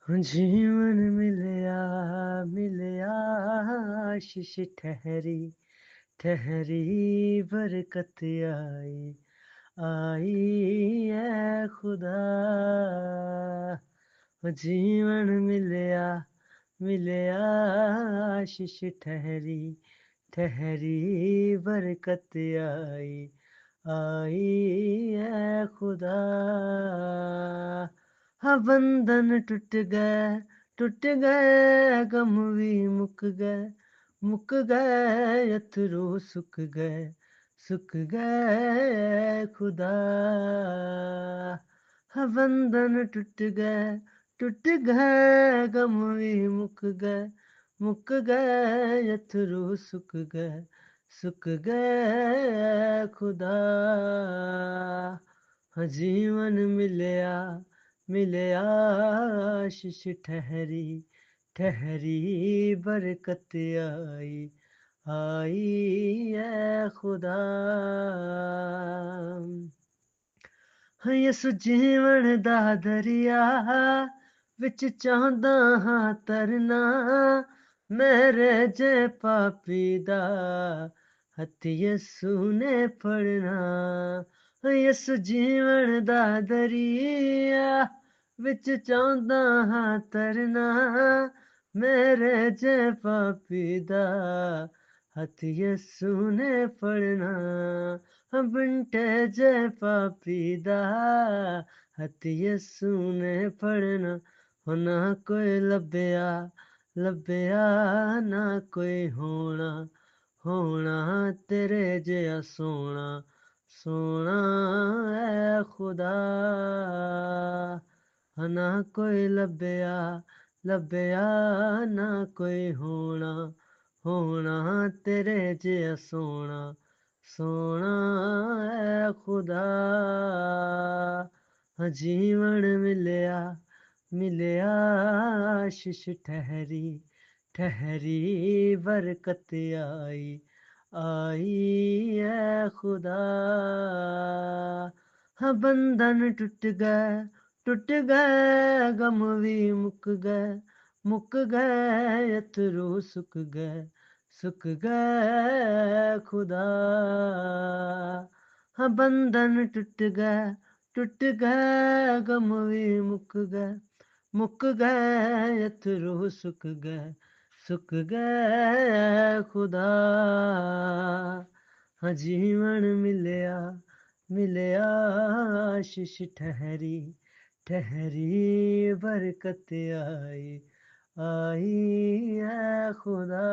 जीवन मिलया मिलया आशीष ठहरी ठहरी बरकत आई आई है खुदा। जीवन मिलया मिलया आशीष ठहरी ठहरी बरकत आई आई है खुदा। हाँ बंधन टूट गए गम भी मुक गए अथरू सुख गए खुदा। हाँ बंधन टूट गए गम भी मुक गए अथरू सुख गए खुदा। हाँ जीवन मिलया मिलया आशीष ठहरी ठहरी बरकत आई आई है खुदा। हाँ यसु जीवन दा दरिया विच चाहंदा हाँ तरना मेरे जे पापी दा हथ यसु ने फड़ना। यसु जीवन दा दरिया विच चाहंदा हाँ तरना मेरे जे पापी दा हथ यसु ने फड़ना। बिंटे जे पापी दा हथ यसु ने फड़ना। ना कोई लभया ना कोई होना तेरे जेहा सोना है खुदा। ना कोई लभया ना कोई होना तेरे जेहा सोना है खुदा। जीवन मिलया मिलया आशीष ठहरी ठहरी बरकत आई आई है खुदा। हाँ बंधन टूट गए गम भी मुक गए अथरू सुख गए खुदा। हाँ बंधन टूट गए गम भी मुक गए अथरू सुख गए खुदा। हाँ जीवन मिलया मिलया आशीष ठहरी ठहरी बरकत आई आई है खुदा।